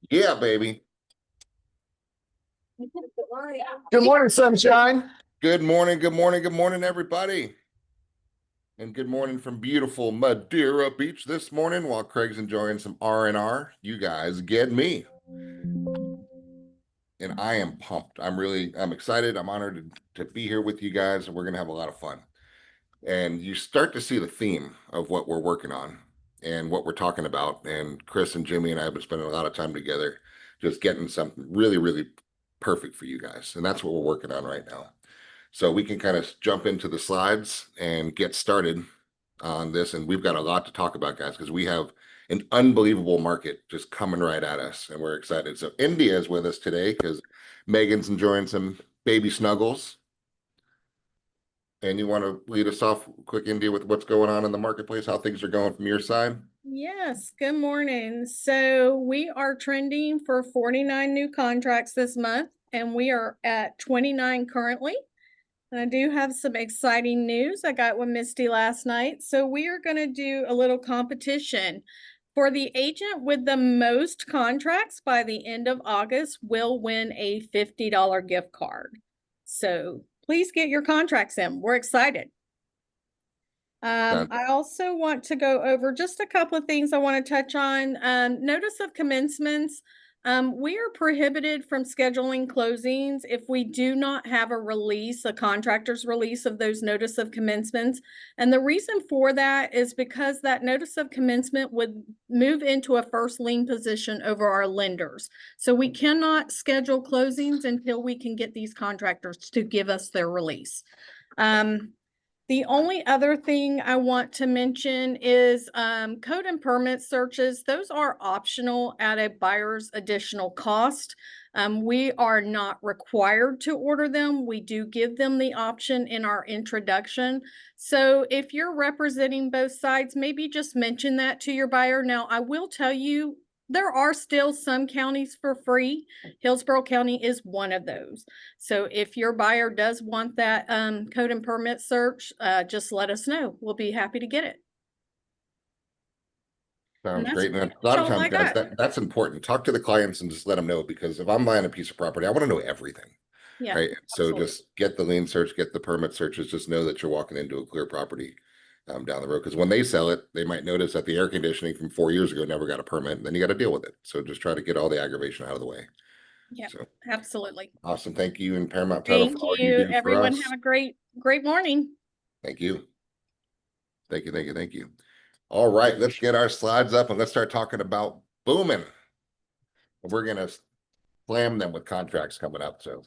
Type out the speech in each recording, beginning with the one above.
Yeah, baby. Good morning, sunshine. Good morning, good morning, good morning, everybody. And good morning from beautiful Madeira Beach this morning while Craig's enjoying some R&R. You guys get me. And I am pumped. I'm excited. I'm honored to be here with you guys, and we're going to have a lot of fun. And you start to see the theme of what we're working on and what we're talking about. And Chris and Jimmy and I have been spending a lot of time together just getting something really, really perfect for you guys. And that's what we're working on right now. So we can kind of jump into the slides and get started on this. And we've got a lot to talk about, guys, because we have an unbelievable market just coming right at us. And we're excited. So India is with us today because Megan's enjoying some baby snuggles. And you want to lead us off quick, India, with what's going on in the marketplace, how things are going from your side? Yes, good morning. So we are trending for 49 new contracts this month, and we are at 29 currently. And I do have some exciting news. I got with Misty last night. So we are going to do a little competition. For the agent with the most contracts by the end of August will win a $50 gift card. So please get your contracts in. We're excited. I also want to go over just a couple of things I want to touch on. Notice of commencements. We are prohibited from scheduling closings if we do not have a release, a contractor's release of those notice of commencements. And the reason for that is because that notice of commencement would move into a first lien position over our lenders. So we cannot schedule closings until we can get these contractors to give us their release. The only other thing I want to mention is code and permit searches. Those are optional at a buyer's additional cost. We are not required to order them. We do give them the option in our introduction. So if you're representing both sides, maybe just mention that to your buyer. Now, I will tell you, there are still some counties for free. Hillsborough County is one of those. So if your buyer does want that code and permit search, just let us know. We'll be happy to get it. Sounds great. And a lot of times, guys, that's important. Talk to the clients and just let them know, because if I'm buying a piece of property, I want to know everything. Yeah. Right. So just get the lien search, get the permit searches, just know that you're walking into a clear property down the road. Because when they sell it, they might notice that the air conditioning from 4 years ago never got a permit, and then you got to deal with it. So just try to get all the aggravation out of the way. Yeah, so, absolutely. Awesome. Thank you. And Paramount Title for all you do everyone for us. Have a great morning. Thank you. Thank you. Thank you. Thank you. All right, let's get our slides up and let's start talking about booming. We're going to slam them with contracts coming up. So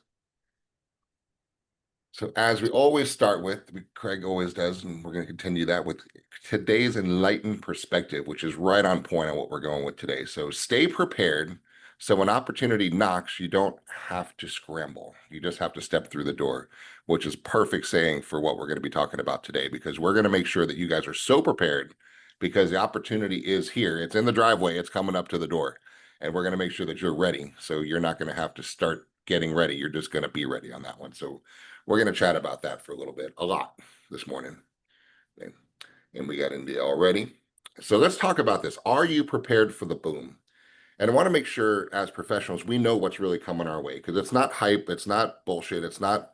as we always start with, Craig always does, and we're going to continue that with today's enlightened perspective, which is right on point on what we're going with today. So stay prepared. So when opportunity knocks, you don't have to scramble. You just have to step through the door, which is perfect saying for what we're going to be talking about today, because we're going to make sure that you guys are so prepared, because the opportunity is here. It's in the driveway. It's coming up to the door, and we're going to make sure that you're ready. So you're not going to have to start getting ready. You're just going to be ready on that one. So we're going to chat about that for a lot this morning. And we got India already. So let's talk about this. Are you prepared for the boom? And I want to make sure as professionals, we know what's really coming our way, because it's not hype. It's not bullshit. It's not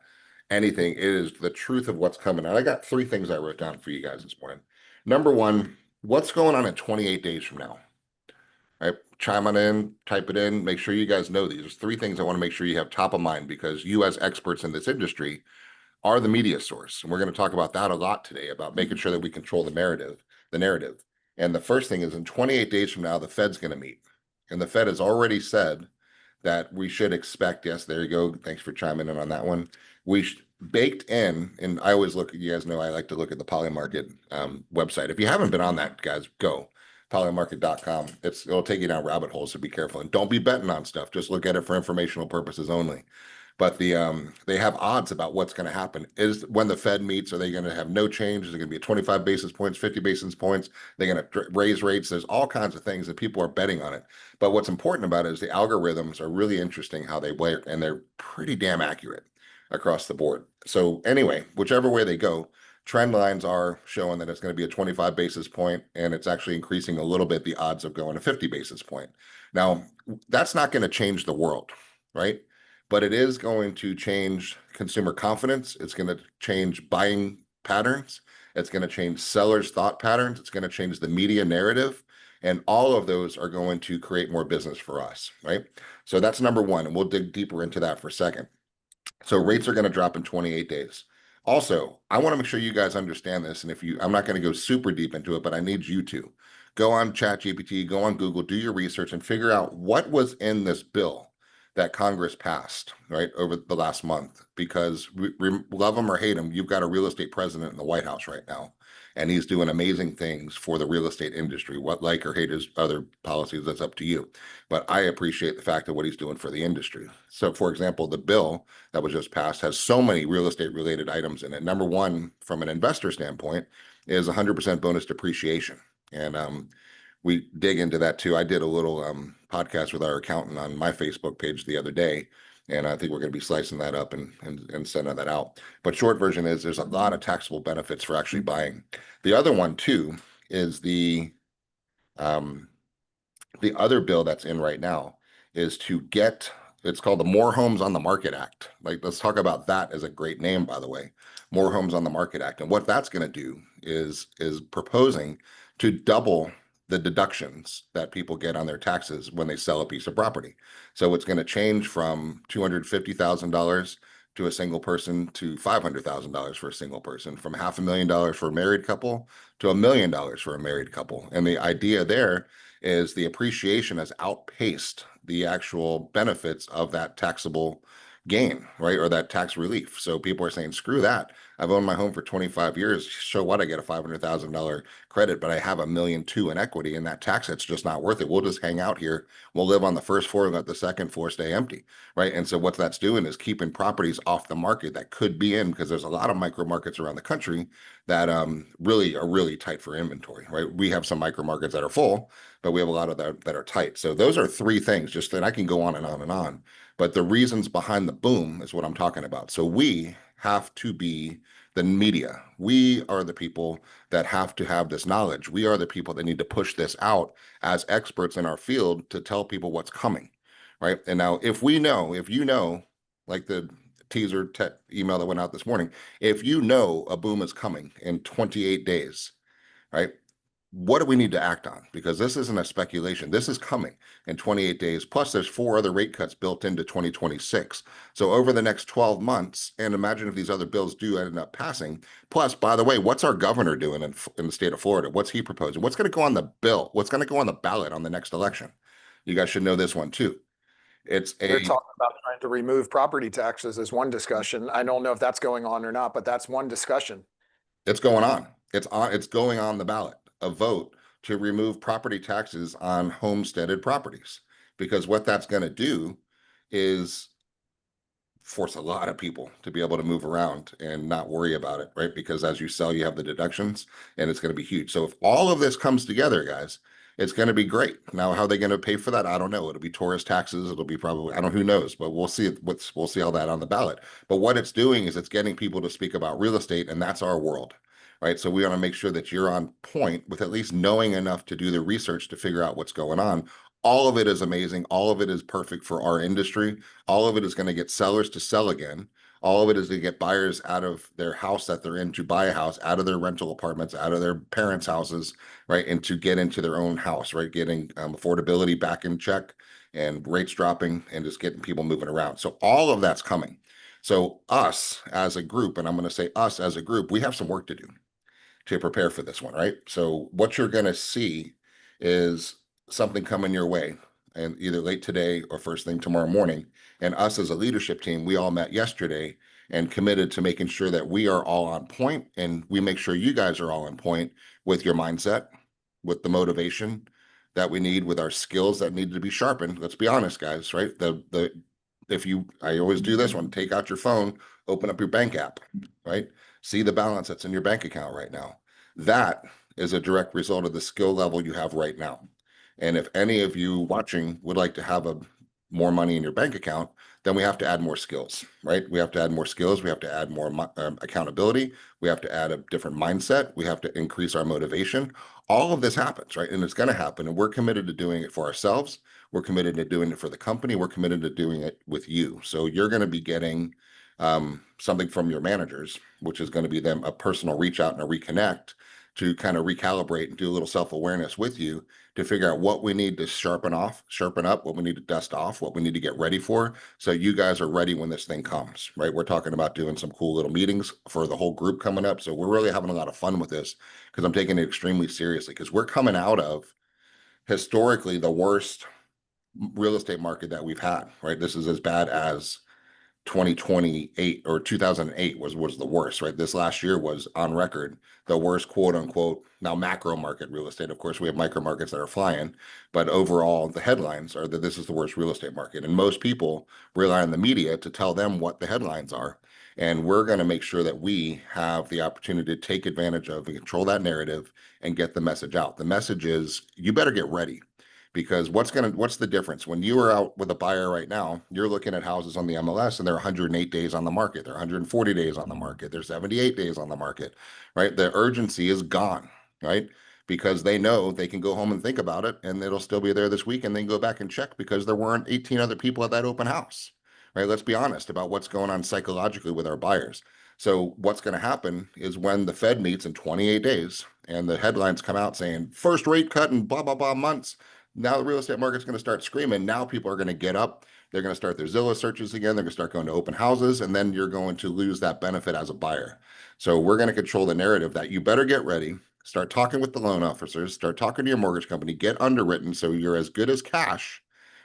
anything. It is the truth of what's coming. And I got 3 things I wrote down for you guys this morning. Number 1, what's going on in 28 days from now? All right, chime on in, type it in, make sure you guys know these. There's 3 things I want to make sure you have top of mind, because you as experts in this industry are the media source. And we're going to talk about that a lot today, about making sure that we control the narrative. And the first thing is, in 28 days from now, the Fed's going to meet. And the Fed has already said that we should expect, yes, there you go. Thanks for chiming in on that one. Baked in, and I always look, you guys know I like to look at the Polymarket website. If you haven't been on that, guys, go. Polymarket.com. It'll take you down rabbit holes, so be careful. And don't be betting on stuff. Just look at it for informational purposes only. But they have odds about what's going to happen. Is when the Fed meets, are they going to have no change? Is it going to be 25 basis points, 50 basis points? They're going to raise rates. There's all kinds of things that people are betting on it. But what's important about it is the algorithms are really interesting how they work, and they're pretty damn accurate across the board. So anyway, whichever way they go, Trend lines are showing that it's going to be a 25 basis point, and it's actually increasing a little bit the odds of going to 50 basis point. Now, that's not going to change the world, right? But it is going to change consumer confidence. It's going to change buying patterns. It's going to change sellers' thought patterns. It's going to change the media narrative. And all of those are going to create more business for us, right? So that's number one. And we'll dig deeper into that for a second. So rates are going to drop in 28 days. Also, I want to make sure you guys understand this. And if you, I'm not going to go super deep into it, but I need you to go on ChatGPT, go on Google, do your research and figure out what was in this bill that Congress passed, right, over the last month. Because love him or hate him, you've got a real estate president in the White House right now. And he's doing amazing things for the real estate industry. What like or hate his other policies, that's up to you. But I appreciate the fact of what he's doing for the industry. So, for example, the bill that was just passed has so many real estate related items in it. Number one, from an investor standpoint, is 100% bonus depreciation. And we dig into that too. I did a little podcast with our accountant on my Facebook page the other day. And I think we're going to be slicing that up and sending that out. But short version is there's a lot of taxable benefits for actually buying. The other one too is um, the other bill that's in right now is to get, it's called the More Homes on the Market Act. Like, let's talk about that as a great name, by the way. More Homes on the Market Act. And what that's going to do is proposing to double the deductions that people get on their taxes when they sell a piece of property. So it's going to change from $250,000 to a single person to $500,000 for a single person, from $500,000 for a married couple to $1 million for a married couple. And the idea there is the appreciation has outpaced the actual benefits of that taxable gain, right? Or that tax relief. So people are saying, screw that. I've owned my home for 25 years. So what? I get a $500,000 credit, but I have $1.2 million in equity, and that tax it's just not worth it. We'll just hang out here. We'll live on the first floor and let the second floor stay empty, right? And so what that's doing is keeping properties off the market that could be in, because there's a lot of micro markets around the country that really are really tight for inventory, right? We have some micro markets that are full, but we have a lot of that are tight. So those are three things, just that I can go on and on and on. But the reasons behind the boom is what I'm talking about. So we have to be the media. We are the people that have to have this knowledge. We are the people that need to push this out as experts in our field to tell people what's coming, right? And now if you know, like the teaser email that went out this morning, if you know a boom is coming in 28 days, right? What do we need to act on? Because this isn't a speculation. This is coming in 28 days. Plus, there's 4 other rate cuts built into 2026. So over the next 12 months, and imagine if these other bills do end up passing. Plus, by the way, what's our governor doing in the state of Florida? What's he proposing? What's going to go on the bill? What's going to go on the ballot on the next election? You guys should know this one too. They're talking about trying to remove property taxes as one discussion. I don't know if that's going on or not, but that's one discussion. It's going on. It's going on the ballot. A vote to remove property taxes on homesteaded properties, because what that's going to do is force a lot of people to be able to move around and not worry about it, right? Because as you sell, you have the deductions, and it's going to be huge. So if all of this comes together, guys, it's going to be great. Now, how are they going to pay for that? I don't know. It'll be tourist taxes. It'll be probably, I don't know, who knows, but we'll see we'll see all that on the ballot. But what it's doing is it's getting people to speak about real estate, and that's our world. Right. So we want to make sure that you're on point with at least knowing enough to do the research to figure out what's going on. All of it is amazing. All of it is perfect for our industry. All of it is going to get sellers to sell again. All of it is to get buyers out of their house that they're in to buy a house, out of their rental apartments, out of their parents' houses, right? And to get into their own house, right? Getting affordability back in check and rates dropping and just getting people moving around. So all of that's coming. So us as a group, and I'm going to say us as a group, we have some work to do to prepare for this one, right? So what you're going to see is something coming your way, and either late today or first thing tomorrow morning. And us as a leadership team, we all met yesterday and committed to making sure that we are all on point, and we make sure you guys are all on point with your mindset, with the motivation that we need, with our skills that need to be sharpened. Let's be honest, guys, right? I always do this one, take out your phone, open up your bank app, right? See the balance that's in your bank account right now. That is a direct result of the skill level you have right now. And if any of you watching would like to have a more money in your bank account, then we have to add more skills, right? We have to add more skills. We have to add more accountability. We have to add a different mindset. We have to increase our motivation. All of this happens, right? And it's going to happen. And we're committed to doing it for ourselves. We're committed to doing it for the company. We're committed to doing it with you. So you're going to be getting something from your managers, which is going to be them a personal reach out and a reconnect to kind of recalibrate and do a little self-awareness with you to figure out what we need to sharpen up, what we need to dust off, what we need to get ready for. So you guys are ready when this thing comes, right? We're talking about doing some cool little meetings for the whole group coming up. So we're really having a lot of fun with this because I'm taking it extremely seriously because we're coming out of historically the worst real estate market that we've had, right? This is as bad as 2028 or 2008 was the worst, right? This last year was on record the worst, quote unquote, now macro market real estate. Of course, we have micro markets that are flying, but overall, the headlines are that this is the worst real estate market. And most people rely on the media to tell them what the headlines are. And we're going to make sure that we have the opportunity to take advantage of and control that narrative and get the message out. The message is you better get ready. Because what's the difference when you are out with a buyer right now? You're looking at houses on the MLS and they're 108 days on the market, they're 140 days on the market, they're 78 days on the market, right? The urgency is gone, right? Because they know they can go home and think about it and it'll still be there this week and then go back and check because there weren't 18 other people at that open house, right? Let's be honest about what's going on psychologically with our buyers. So what's going to happen is when the Fed meets in 28 days and the headlines come out saying first rate cut in blah, blah, blah months, now the real estate market's going to start screaming. Now people are going to get up. They're going to start their Zillow searches again. They're going to start going to open houses, and then you're going to lose that benefit as a buyer. So we're going to control the narrative that you better get ready. Start talking with the loan officers. Start talking to your mortgage company. Get underwritten so you're as good as cash,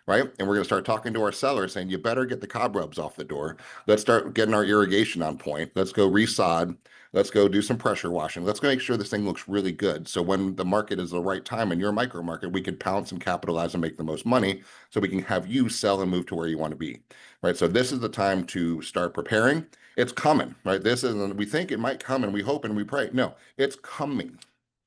right? And we're going to start talking to our sellers saying, you better get the cobwebs off the door. Let's start getting our irrigation on point. Let's go resod. Let's go do some pressure washing. Let's go make sure this thing looks really good. So when the market is the right time in your micro market, we can pounce and capitalize and make the most money so we can have you sell and move to where you want to be, right? So this is the time to start preparing. It's coming, right? This is, we think it might come and we hope and we pray. No, it's coming,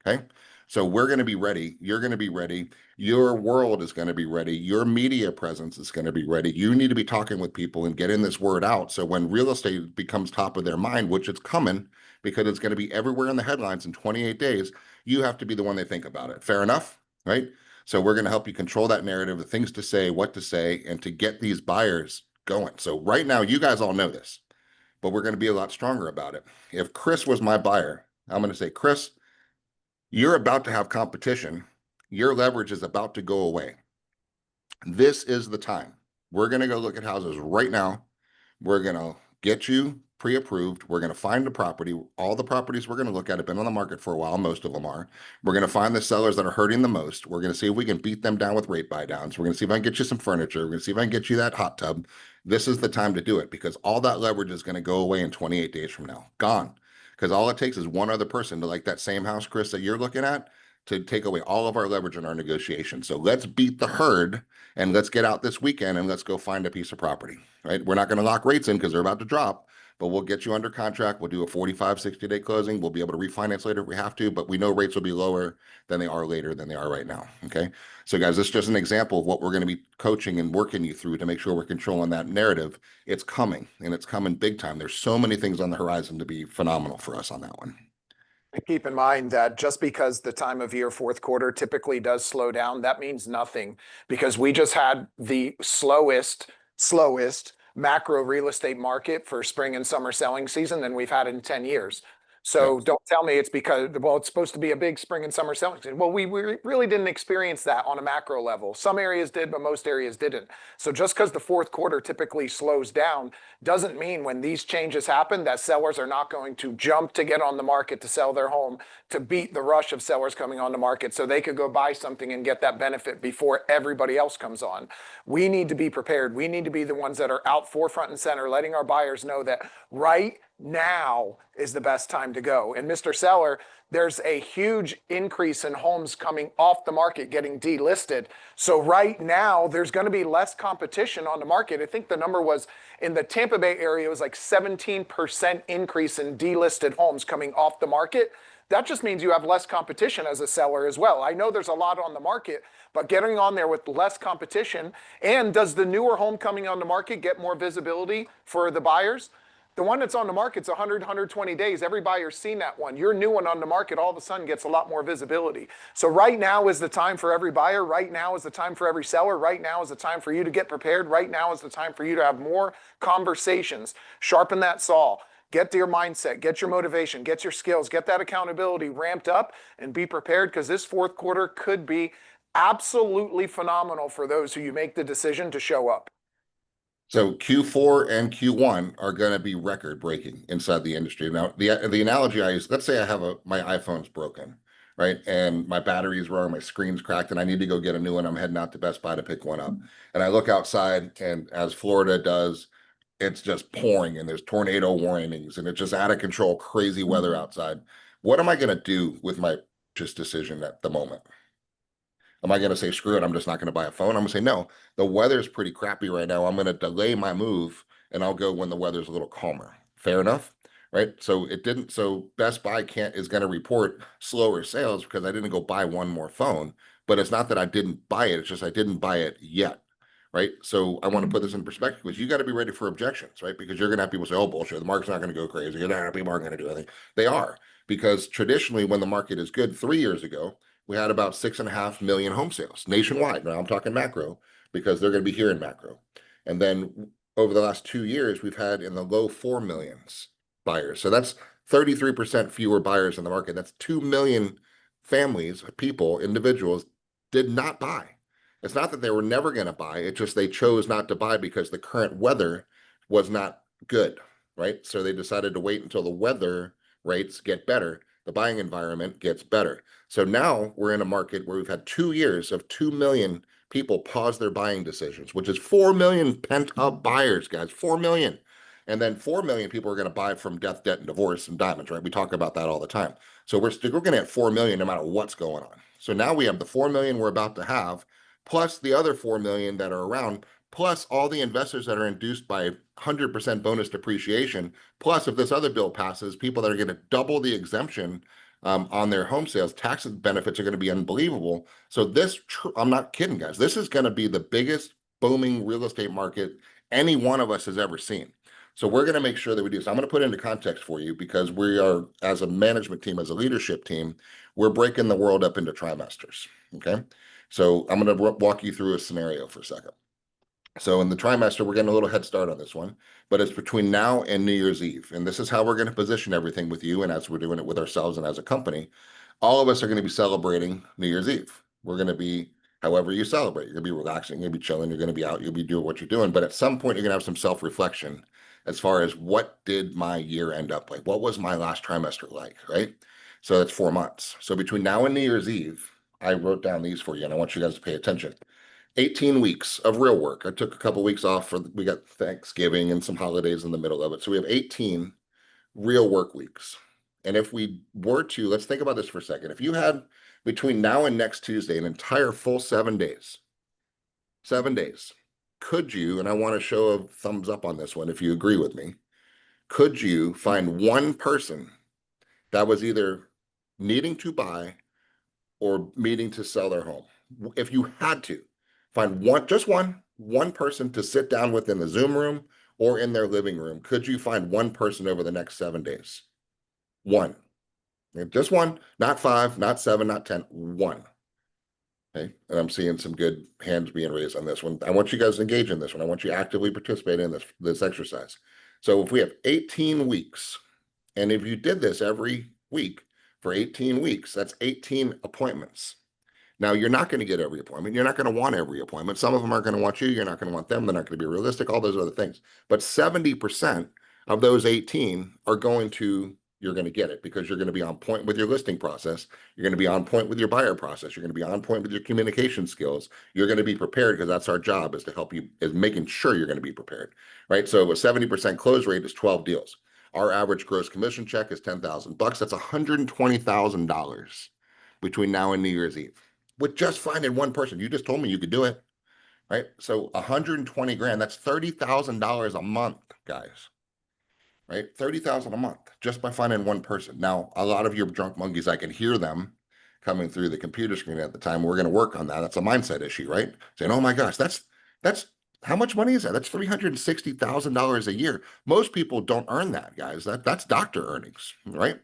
okay? So we're going to be ready. You're going to be ready. Your world is going to be ready. Your media presence is going to be ready. You need to be talking with people and getting this word out. So when real estate becomes top of their mind, which it's coming, because it's going to be everywhere in the headlines in 28 days, you have to be the one they think about it. Fair enough, right? So we're going to help you control that narrative, the things to say, what to say, and to get these buyers going. So right now, you guys all know this, but we're going to be a lot stronger about it. If Chris was my buyer, I'm going to say, Chris, you're about to have competition. Your leverage is about to go away. This is the time. We're going to go look at houses right now. We're going to get you pre-approved. We're going to find the property. All the properties we're going to look at have been on the market for a while. Most of them are. We're going to find the sellers that are hurting the most. We're going to see if we can beat them down with rate buy downs. We're going to see if I can get you some furniture. We're going to see if I can get you that hot tub. This is the time to do it because all that leverage is going to go away in 28 days from now. Gone. Because all it takes is one other person to like that same house, Chris, that you're looking at to take away all of our leverage in our negotiation. So let's beat the herd and let's get out this weekend and let's go find a piece of property, right? We're not going to lock rates in because they're about to drop, but we'll get you under contract. We'll do a 45, 60-day closing. We'll be able to refinance later if we have to, but we know rates will be lower than they are later than they are right now, okay? So guys, this is just an example of what we're going to be coaching and working you through to make sure we're controlling that narrative. It's coming, and it's coming big time. There's so many things on the horizon to be phenomenal for us on that one. Keep in mind that just because the time of year, fourth quarter, typically does slow down, that means nothing because we just had the slowest macro real estate market for spring and summer selling season than we've had in 10 years. So Yes. don't tell me it's because, well, it's supposed to be a big spring and summer selling season. Well, we really didn't experience that on a macro level. Some areas did, but most areas didn't. So just because the fourth quarter typically slows down doesn't mean when these changes happen that sellers are not going to jump to get on the market to sell their home to beat the rush of sellers coming on the market so they could go buy something and get that benefit before everybody else comes on. We need to be prepared. We need to be the ones that are out forefront and center, letting our buyers know that right now is the best time to go. And Mr. Seller, there's a huge increase in homes coming off the market, getting delisted. So right now, there's going to be less competition on the market. I think the number was in the Tampa Bay area, it was like 17% increase in delisted homes coming off the market. that just means you have less competition as a seller as well. I know there's a lot on the market, but getting on there with less competition, and does the newer home coming on the market get more visibility for the buyers? The one that's on the market's 100, 120 days. Every buyer's seen that one. Your new one on the market all of a sudden gets a lot more visibility. So right now is the time for every buyer. Right now is the time for every seller. Right now is the time for you to get prepared. Right now is the time for you to have more conversations. Sharpen that saw. Get your mindset, get your motivation, get your skills, get that accountability ramped up, and be prepared, because this fourth quarter could be absolutely phenomenal for those who you make the decision to show up. So Q4 and Q1 are going to be record breaking inside the industry. Now, the analogy I use, let's say I have my iPhone's broken, right? And my battery's wrong, my screen's cracked, and I need to go get a new one. I'm heading out to Best Buy to pick one up. And I look outside, and as Florida does, it's just pouring and there's tornado warnings and it's just out of control, crazy weather outside. What am I going to do with my purchase decision at the moment? Am I going to say, screw it, I'm just not going to buy a phone? I'm going to say, no, the weather's pretty crappy right now. I'm going to delay my move and I'll go when the weather's a little calmer. Fair enough, right? So Best Buy is going to report slower sales because I didn't go buy one more phone, but it's not that I didn't buy it. It's just I didn't buy it yet, right? So I want to put this in perspective, because you got to be ready for objections, right? Because you're going to have people say, oh, bullshit, the market's not going to go crazy. People aren't going to do anything. They are, because traditionally when the market is good, 3 years ago, we had about 6.5 million home sales nationwide. Now I'm talking macro, because they're going to be here in macro. And then over the last 2 years, we've had in the low 4 millions buyers. So that's 33% fewer buyers in the market. That's 2 million families, people, individuals did not buy. It's not that they were never going to buy. It's just they chose not to buy because the current weather was not good, right? So they decided to wait until the weather rates get better, the buying environment gets better. So now we're in a market where we've had 2 years of 2 million people pause their buying decisions, which is 4 million pent up buyers, guys, 4 million. And then 4 million people are going to buy from death, debt, and divorce and diamonds, right? We talk about that all the time. So we're going to have 4 million no matter what's going on. So now we have the 4 million we're about to have, plus the other 4 million that are around, plus all the investors that are induced by 100% bonus depreciation. Plus, if this other bill passes, people that are going to double the exemption on their home sales, tax benefits are going to be unbelievable. So I'm not kidding, guys. This is going to be the biggest booming real estate market any one of us has ever seen. So we're going to make sure that we do. So I'm going to put it into context for you, because we are, as a management team, as a leadership team, we're breaking the world up into trimesters. Okay. So I'm going to walk you through a scenario for a second. So in the trimester, we're getting a little head start on this one, but it's between now and New Year's Eve. And this is how we're going to position everything with you. And as we're doing it with ourselves and as a company, all of us are going to be celebrating New Year's Eve. We're going to be, however you celebrate, you're going to be relaxing, you're going to be chilling, you're going to be out, you'll be doing what you're doing. But at some point, you're going to have some self-reflection as far as, what did my year end up like? What was my last trimester like, right? So that's 4 months. So between now and New Year's Eve, I wrote down these for you, and I want you guys to pay attention. 18 weeks of real work. I took a couple weeks off we got Thanksgiving and some holidays in the middle of it. So we have 18 real work weeks. And if we were to, let's think about this for a second. If you had between now and next Tuesday, an entire full 7 days, could you, and I want to show a thumbs up on this one if you agree with me, could you find one person that was either needing to buy or needing to sell their home? If you had to find one person to sit down with in the Zoom room or in their living room, could you find one person over the next 7 days? One. Just one, not 5, not 7, not 10, one. Okay. And I'm seeing some good hands being raised on this one. I want you guys to engage in this one. I want you to actively participate in this exercise. So if we have 18 weeks, and if you did this every week for 18 weeks, that's 18 appointments. Now, you're not going to get every appointment. You're not going to want every appointment. Some of them aren't going to want you. You're not going to want them. They're not going to be realistic, all those other things. But 70% of those 18 are you're going to get it, because you're going to be on point with your listing process. You're going to be on point with your buyer process. You're going to be on point with your communication skills. You're going to be prepared, because that's our job, is to help you, is making sure you're going to be prepared, right? So a 70% close rate is 12 deals. Our average gross commission check is $10,000. That's $120,000 between now and New Year's Eve, with just finding one person. You just told me you could do it, right? So 120 grand, that's $30,000 a month, guys, right? 30,000 a month just by finding one person. Now, a lot of your drunk monkeys, I can hear them coming through the computer screen at the time. We're going to work on that. That's a mindset issue, right? Saying, oh my gosh, that's how much money is that? That's $360,000 a year. Most people don't earn that, guys. That's doctor earnings, right?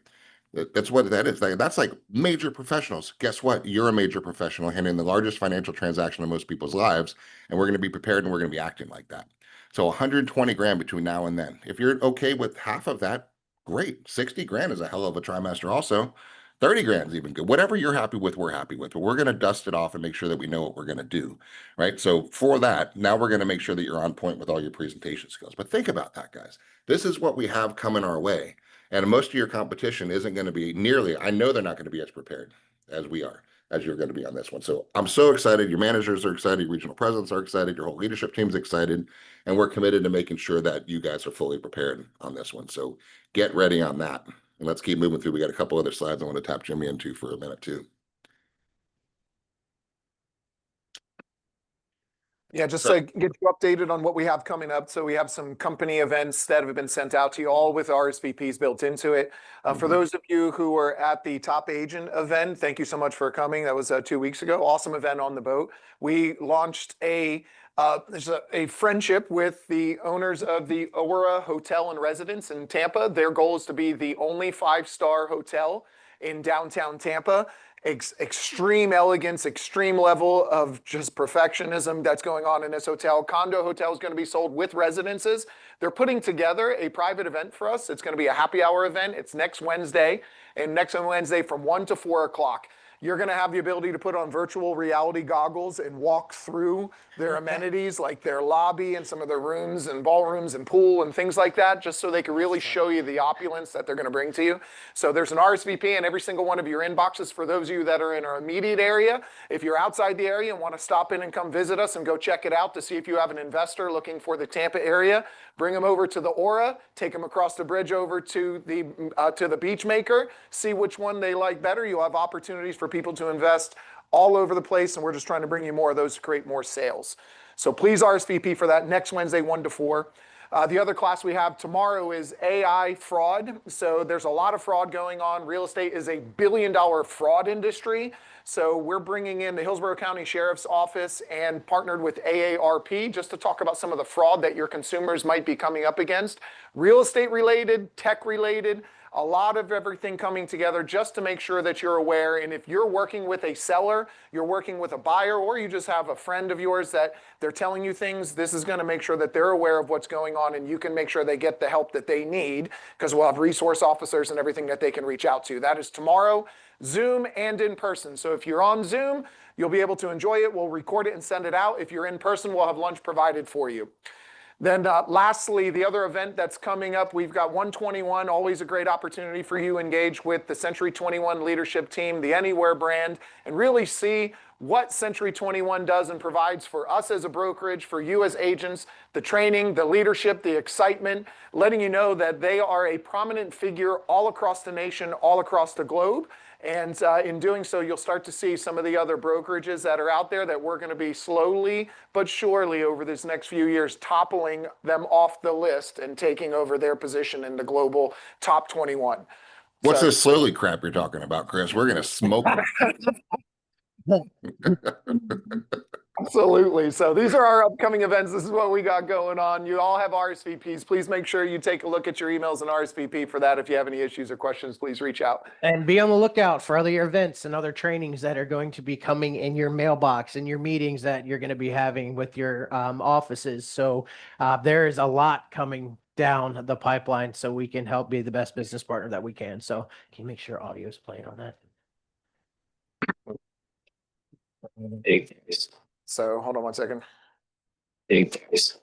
That's what that is. That's like major professionals. Guess what? You're a major professional handling the largest financial transaction in most people's lives, and we're going to be prepared and we're going to be acting like that. So 120 grand between now and then. If you're okay with half of that, great. 60 grand is a hell of a trimester also. 30 grand is even good. Whatever you're happy with, we're happy with. But we're going to dust it off and make sure that we know what we're going to do, right? So for that, now we're going to make sure that you're on point with all your presentation skills. But think about that, guys. This is what we have coming our way. And most of your competition isn't going to be nearly, I know they're not going to be as prepared as we are, as you're going to be on this one. So I'm so excited. Your managers are excited. Your regional presidents are excited. Your whole leadership team's excited. And we're committed to making sure that you guys are fully prepared on this one. So get ready on that. And let's keep moving through. We got a couple other slides I want to tap Jimmy into for a minute too. Yeah, just to get you updated on what we have coming up. So we have some company events that have been sent out to you, all with RSVPs built into it. For those of you who were at the Top Agent event, thank you so much for coming. That was 2 weeks ago. Awesome event on the boat. We launched there's a friendship with the owners of the Aura Hotel and Residence in Tampa. Their goal is to be the only 5-star hotel in downtown Tampa. Extreme elegance, extreme level of just perfectionism that's going on in this hotel. Condo hotel is going to be sold with residences. They're putting together a private event for us. It's going to be a happy hour event. It's next Wednesday, and next Wednesday from 1 to 4 o'clock. You're going to have the ability to put on virtual reality goggles and walk through their amenities, like their lobby and some of their rooms and ballrooms and pool and things like that, just so they can really show you the opulence that they're going to bring to you. So there's an RSVP in every single one of your inboxes for those of you that are in our immediate area. If you're outside the area and want to stop in and come visit us and go check it out to see if you have an investor looking for the Tampa area, bring them over to the Aura, take them across the bridge over to the Beachmaker, see which one they like better. You'll have opportunities for people to invest all over the place, and we're just trying to bring you more of those to create more sales. So please RSVP for that next Wednesday, 1 to 4. The other class we have tomorrow is AI fraud. So there's a lot of fraud going on. Real estate is a billion-dollar fraud industry. So we're bringing in the Hillsborough County Sheriff's Office and partnered with AARP just to talk about some of the fraud that your consumers might be coming up against. Real estate related, tech related, a lot of everything coming together just to make sure that you're aware. And if you're working with a seller, you're working with a buyer, or you just have a friend of yours that they're telling you things, this is going to make sure that they're aware of what's going on and you can make sure they get the help that they need, because we'll have resource officers and everything that they can reach out to. That is tomorrow, Zoom and in person. So if you're on Zoom, you'll be able to enjoy it. We'll record it and send it out. If you're in person, we'll have lunch provided for you. Then lastly, the other event that's coming up, we've got 121, always a great opportunity for you to engage with the Century 21 leadership team, the Anywhere brand, and really see what Century 21 does and provides for us as a brokerage, for you as agents, the training, the leadership, the excitement, letting you know that they are a prominent figure all across the nation, all across the globe. And in doing so, you'll start to see some of the other brokerages that are out there that we're going to be slowly but surely over this next few years toppling them off the list and taking over their position in the global top 21. What's this slowly crap you're talking about, Chris? We're going to smoke them. Absolutely. So these are our upcoming events. This is what we got going on. You all have RSVPs. Please make sure you take a look at your emails and RSVP for that. If you have any issues or questions, please reach out. And be on the lookout for other events and other trainings that are going to be coming in your mailbox and your meetings that you're going to be having with your offices. So there is a lot coming down the pipeline so we can help be the best business partner that we can. So can you make sure audio is playing on that? So hold on one second. There's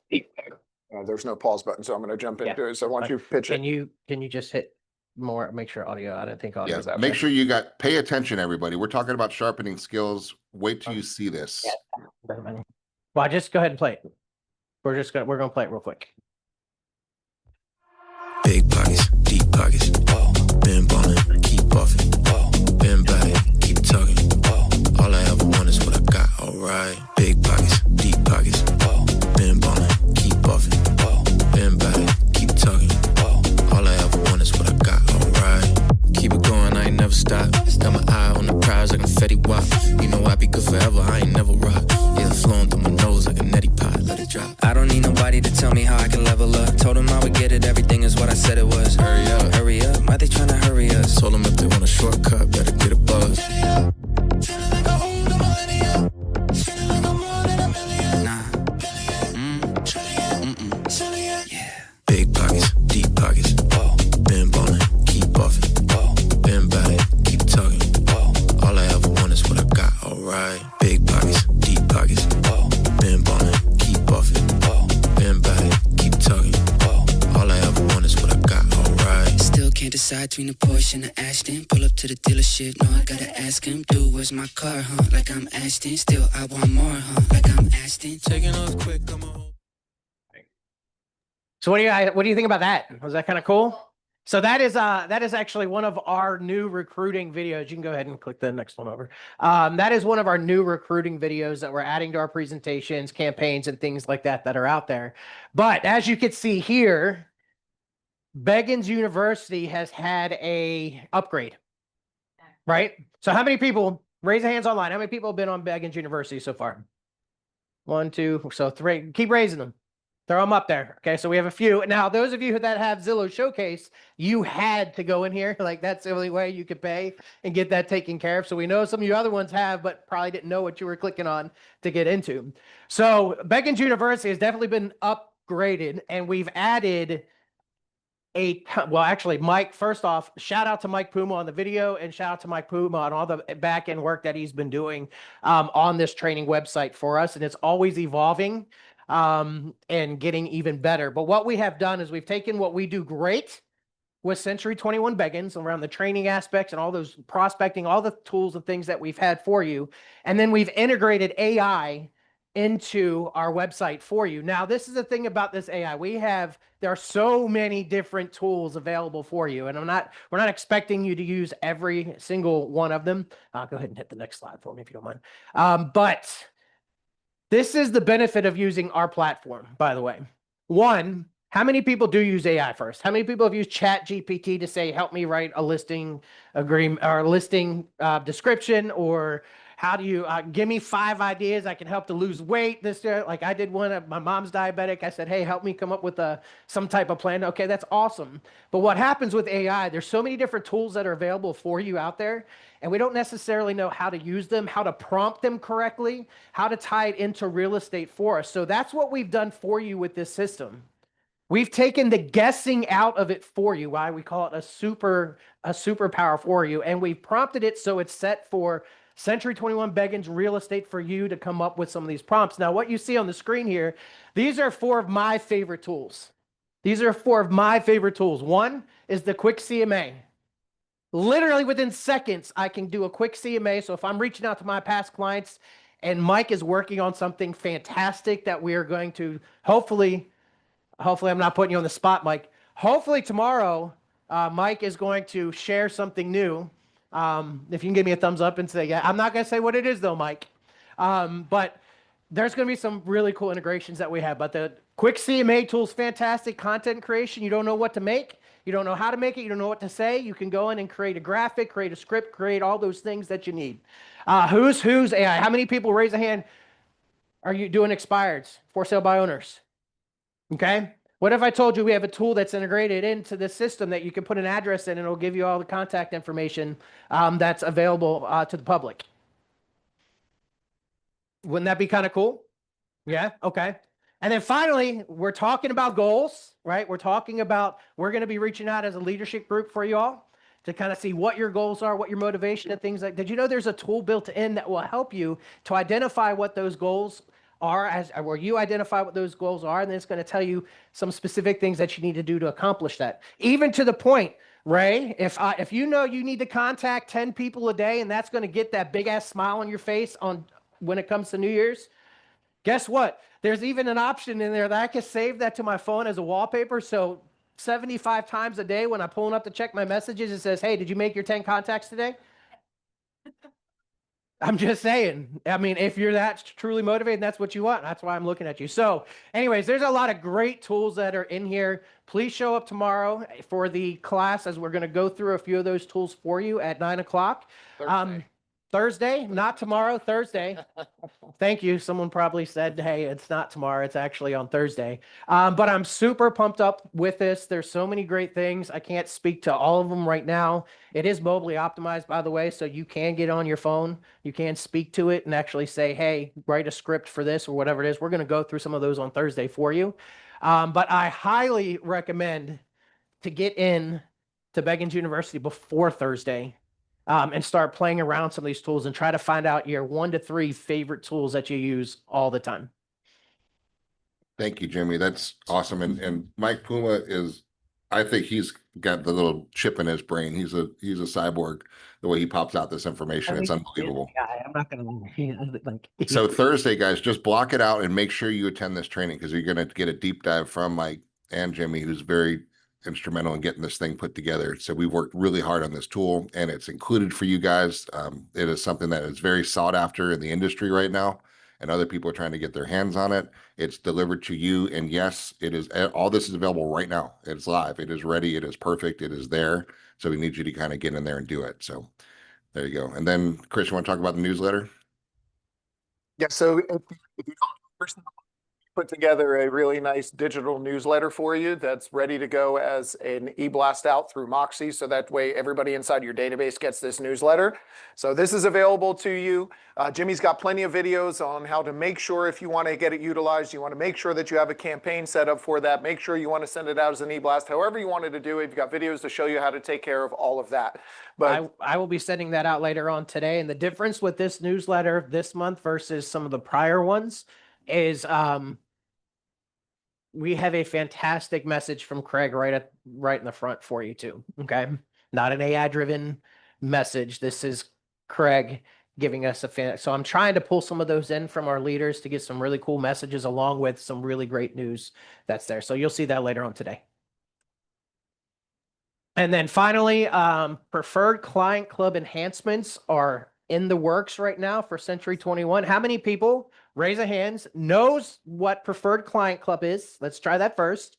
no pause button, so I'm going to jump into it. So once you pitch it. Can you just hit more, make sure audio, I don't think audio is out. Make sure you pay attention, everybody. We're talking about sharpening skills. Wait till you see this. Well, just go ahead and play it. We're going to play it real quick. Big pockets, deep pockets. Been ballin', keep buffing. Been back, keep talking. All I ever want is what I got, alright. Big pockets, deep pockets. Been ballin', keep buffing. Been back, keep talking. All buzz. Told them if they want a shortcut, better get a buzz. Nah. Yeah. Big pockets, deep pockets. Whoa. Been ballin', keep buffin'. Whoa. Been bout it, keep talking. Whoa. All I ever want is what I got, alright. Big pockets, deep pockets. Whoa. Been ballin', keep buffin'. Whoa. Been bout it, keep talking. Whoa. All I ever want is what I got, alright. Still can't decide between a Porsche and an Ashton. Pull up to the dealership, no, I gotta ask him. Dude, where's my car, huh? Like I'm Ashton. Still, I want more, huh? Like I'm Ashton. Taking off quick, I'm a So what do you think about that? Was that kind of cool? So that is actually one of our new recruiting videos. You can go ahead and click the next one over. That is one of our new recruiting videos that we're adding to our presentations, campaigns, and things like that are out there. But as you can see here, Beggins University has had a upgrade, right? So how many people, raise your hands online, how many people have been on Beggins University so far? 1, 2, so 3. Keep raising them. Throw them up there. Okay, so we have a few. Now, those of you that have Zillow Showcase, you had to go in here. Like, that's the only way you could pay and get that taken care of. So we know some of you other ones have, but probably didn't know what you were clicking on to get into. So Beggins University has definitely been upgraded, and we've added well, actually, Mike, first off, shout out to Mike Puma on the video, and shout out to Mike Puma on all the back end work that he's been doing on this training website for us. And it's always evolving and getting even better. But what we have done is we've taken what we do great with Century 21 Beggins around the training aspects and all those prospecting, all the tools and things that we've had for you. And then we've integrated AI into our website for you. Now, this is the thing about this AI. There are so many different tools available for you, and we're not expecting you to use every single one of them. Go ahead and hit the next slide for me if you don't mind. But this is the benefit of using our platform, by the way. One, how many people do use AI first? How many people have used Chat GPT to say, help me write a listing agreement or listing description, or how do you give me 5 ideas I can help to lose weight this year? Like I did one, my mom's diabetic. I said, hey, help me come up with some type of plan. Okay, that's awesome. But what happens with AI, there's so many different tools that are available for you out there, and we don't necessarily know how to use them, how to prompt them correctly, how to tie it into real estate for us. So that's what we've done for you with this system. We've taken the guessing out of it for you, why we call it a superpower for you, and we've prompted it so it's set for Century 21 Beggins Real Estate for you to come up with some of these prompts. Now, what you see on the screen here, these are 4 of my favorite tools. These are 4 of my favorite tools. One is the quick CMA. Literally within seconds, I can do a quick CMA. So if I'm reaching out to my past clients and Mike is working on something fantastic that we are going to hopefully I'm not putting you on the spot, Mike. Hopefully tomorrow, Mike is going to share something new. If you can give me a thumbs up and say, yeah, I'm not going to say what it is though, Mike. But there's going to be some really cool integrations that we have. But the quick CMA tool is fantastic. Content creation, you don't know what to make. You don't know how to make it. You don't know what to say. You can go in and create a graphic, create a script, create all those things that you need. Who's AI? How many people, raise a hand, are you doing expireds, for sale by owners? Okay. What if I told you we have a tool that's integrated into the system that you can put an address in and it'll give you all the contact information that's available to the public? Wouldn't that be kind of cool? Yeah. Okay. And then finally, we're talking about goals, right? We're going to be reaching out as a leadership group for you all to kind of see what your goals are, what your motivation and things like. Did you know there's a tool built in that will help you to identify what those goals are, where you identify what those goals are, and then it's going to tell you some specific things that you need to do to accomplish that. Even to the point, Ray, if you know you need to contact 10 people a day, and that's going to get that big ass smile on your face when it comes to New Year's, guess what? There's even an option in there that I can save that to my phone as a wallpaper. So 75 times a day when I'm pulling up to check my messages, it says, hey, did you make your 10 contacts today? I'm just saying, I mean, if you're that truly motivated, that's what you want. That's why I'm looking at you. So anyways, there's a lot of great tools that are in here. Please show up tomorrow for the class as we're going to go through a few of those tools for you at 9 o'clock. Thursday, not tomorrow, Thursday. Thank you. Someone probably said, hey, it's not tomorrow. It's actually on Thursday. But I'm super pumped up with this. There's so many great things. I can't speak to all of them right now. It is mobilely optimized, by the way, so you can get on your phone. You can speak to it and actually say, hey, write a script for this or whatever it is. We're going to go through some of those on Thursday for you. But I highly recommend to get in to Beggins University before Thursday. And start playing around some of these tools and try to find out your 1 to 3 favorite tools that you use all the time. Thank you, Jimmy. That's awesome. And Mike Puma is, I think he's got the little chip in his brain. He's a cyborg. The way he pops out this information, it's unbelievable. I'm not gonna lie. So Thursday, guys, just block it out and make sure you attend this training because you're going to get a deep dive from Mike and Jimmy, who's very instrumental in getting this thing put together. So we've worked really hard on this tool and it's included for you guys. It is something that is very sought after in the industry right now, and other people are trying to get their hands on it. It's delivered to you. And yes, it is, all this is available right now. It's live. It is ready. It is perfect. It is there. So we need you to kind of get in there and do it. So there you go. And then Chris, you want to talk about the newsletter? Yeah, so if you don't personally put together a really nice digital newsletter for you that's ready to go as an e-blast out through Moxie, so that way everybody inside your database gets this newsletter. So this is available to you. Jimmy's got plenty of videos on how to make sure, if you want to get it utilized, you want to make sure that you have a campaign set up for that. Make sure you want to send it out as an e-blast, however you wanted to do it. You've got videos to show you how to take care of all of that. But I will be sending that out later on today. And the difference with this newsletter this month versus some of the prior ones is we have a fantastic message from Craig right in the front for you too. Okay. Not an AI driven message. This is Craig giving us so I'm trying to pull some of those in from our leaders to get some really cool messages along with some really great news that's there. So you'll see that later on today. And then finally, preferred client club enhancements are in the works right now for Century 21. How many people, raise of hands, knows what preferred client club is? Let's try that first.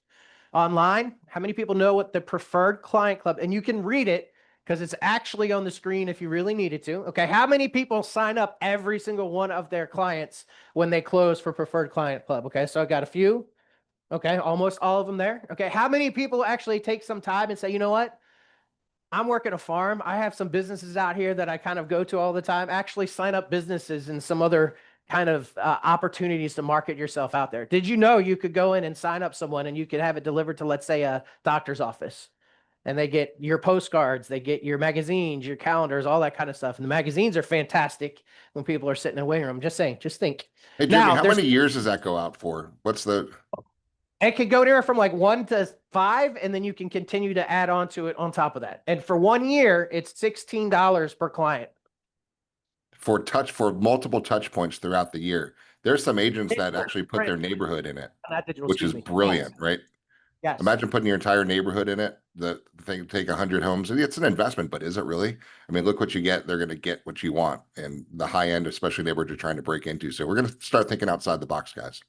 Online, how many people know what the preferred client club, and you can read it because it's actually on the screen if you really needed to. Okay, how many people sign up every single one of their clients when they close for preferred client club? Okay, so I got a few. Okay, almost all of them there. Okay, how many people actually take some time and say, you know what? I'm working a farm. I have some businesses out here that I kind of go to all the time. Actually sign up businesses and some other kind of opportunities to market yourself out there. Did you know you could go in and sign up someone and you could have it delivered to, let's say, a doctor's office? And they get your postcards, they get your magazines, your calendars, all that kind of stuff. And the magazines are fantastic when people are sitting in a waiting room. Just saying, just think. Hey, Jimmy, Now, how many years does that go out for? What's the... It could go there from like 1 to 5, and then you can continue to add on to it on top of that. And for 1 year, it's $16 per client. For multiple touch points throughout the year. There's some agents that actually put their neighborhood in it, which is brilliant, right? Yes. Imagine putting your entire neighborhood in it. The thing take 100 homes. It's an investment, but is it really? I mean, look what you get. They're going to get what you want, and the high end, especially neighborhoods you're trying to break into. So we're going to start thinking outside the box, guys.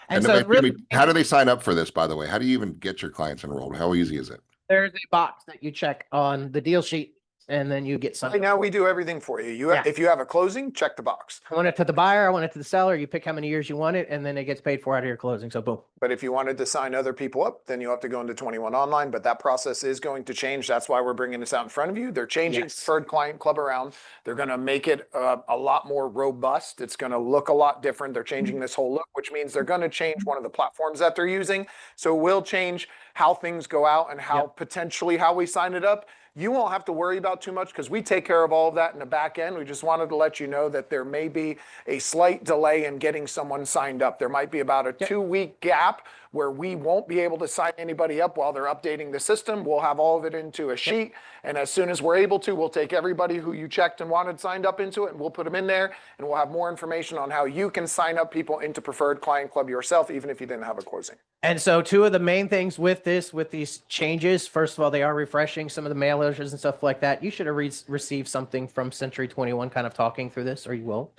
And so Jimmy, how do they sign up for this, by the way? How do you even get your clients enrolled? How easy is it? There's a box that you check on the deal sheet, and then you get right some. now we do everything for you. Yeah. If you have a closing, check the box. I want it to the buyer, I want it to the seller. You pick how many years you want it, and then it gets paid for out of your closing. So boom. But if you wanted to sign other people up, then you have to go into 21 Online. But that process is going to change. That's why we're bringing this out in front of you. They're changing Yes. Preferred Client Club around. They're going to make it a lot more robust. It's going to look a lot different. They're changing this whole look, which means they're going to change one of the platforms that they're using. So it will change how things go out and how potentially how we sign it up. You won't have to worry about too much because we take care of all of that in the back end. We just wanted to let you know that there may be a slight delay in getting someone signed up. There might be about a 2-week gap where we won't be able to sign anybody up while they're updating the system. We'll have all of it into a sheet. And as soon as we're able to, we'll take everybody who you checked and wanted signed up into it, and we'll put them in there. And we'll have more information on how you can sign up people into Preferred Client Club yourself, even if you didn't have a closing. And so 2 of the main things with these changes, first of all, they are refreshing some of the mailers and stuff like that. You should have received something from Century 21 kind of talking through this, or you will.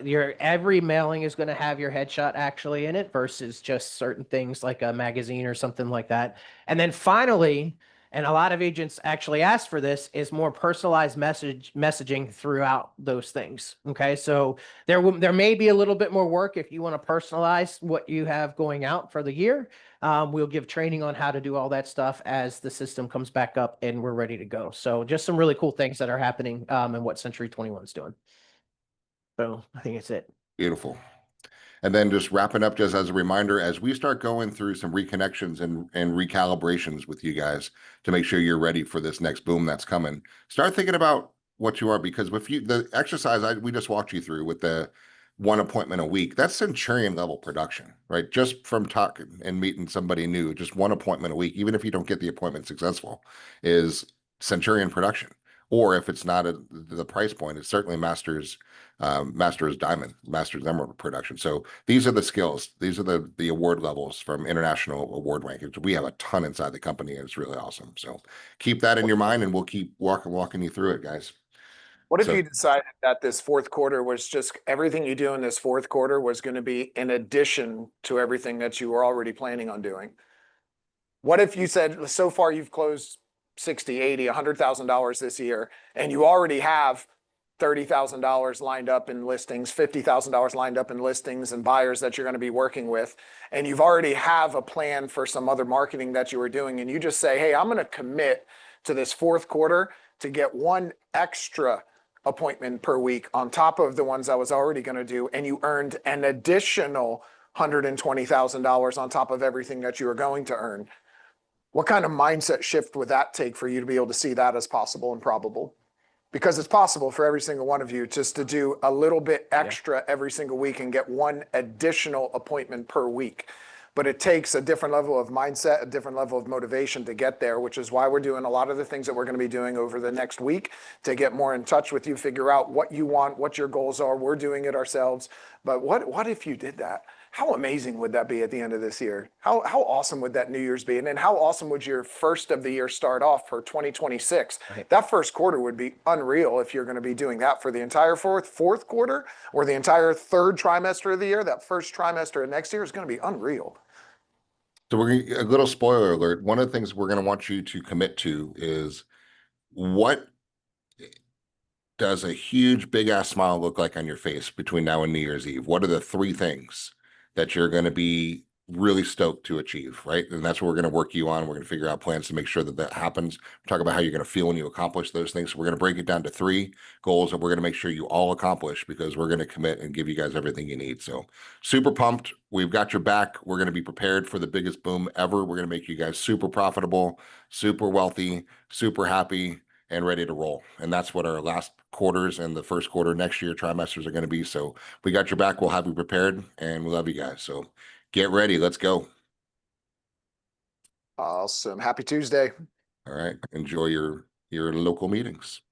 Your every mailing is going to have your headshot actually in it versus just certain things like a magazine or something like that. And then finally, And a lot of agents actually ask for this is more personalized messaging throughout those things. Okay. So there may be a little bit more work if you want to personalize what you have going out for the year. We'll give training on how to do all that stuff as the system comes back up and we're ready to go. So just some really cool things that are happening and what Century 21 is doing. So I think it's it. Beautiful. And then just wrapping up, just as a reminder, as we start going through some reconnections and recalibrations with you guys to make sure you're ready for this next boom that's coming, start thinking about what you are, because with you, the exercise we just walked you through with the one appointment a week, that's Centurion level production, right? Just from talking and meeting somebody new, just one appointment a week, even if you don't get the appointment successful, is Centurion production. Or if it's not the price point, it's certainly Master's Diamond, Master's Emerald production. So these are the skills. These are the award levels from international award rankings. We have a ton inside the company, and it's really awesome. So keep that in your mind, and we'll keep walking you through it, guys. What if So- you decided that this fourth quarter was just everything you do in this fourth quarter was going to be in addition to everything that you were already planning on doing? What if you said, so far you've closed 60, 80, $100,000 this year, and you already have $30,000 lined up in listings, $50,000 lined up in listings and buyers that you're going to be working with, and you've already have a plan for some other marketing that you were doing, and you just say, hey, I'm going to commit to this fourth quarter to get one extra appointment per week on top of the ones I was already going to do, and you earned an additional $120,000 on top of everything that you were going to earn. What kind of mindset shift would that take for you to be able to see that as possible and probable? Because it's possible for every single one of you just to do a little bit extra every single week and get one additional appointment per week. But it takes a different level of mindset, a different level of motivation to get there, which is why we're doing a lot of the things that we're going to be doing over the next week to get more in touch with you, figure out what you want, what your goals are. We're doing it ourselves. But what if you did that? How amazing would that be at the end of this year? How awesome would that New Year's be? And then how awesome would your first of the year start off for 2026? Right. That first quarter would be unreal if you're going to be doing that for the entire fourth quarter or the entire third trimester of the year. That first trimester of next year is going to be unreal. So a little spoiler alert. One of the things we're going to want you to commit to is, what does a huge big ass smile look like on your face between now and New Year's Eve? What are the 3 things that you're going to be really stoked to achieve, right? And that's what we're going to work you on. We're going to figure out plans to make sure that that happens. Talk about how you're going to feel when you accomplish those things. So we're going to break it down to 3 goals that we're going to make sure you all accomplish, because we're going to commit and give you guys everything you need. So super pumped. We've got your back. We're going to be prepared for the biggest boom ever. We're going to make you guys super profitable, super wealthy, super happy, and ready to roll. And that's what our last quarters and the first quarter next year trimesters are going to be. So we got your back. We'll have you prepared, and we love you guys. So get ready. Let's go. Awesome. Happy Tuesday. All right. Enjoy your local meetings.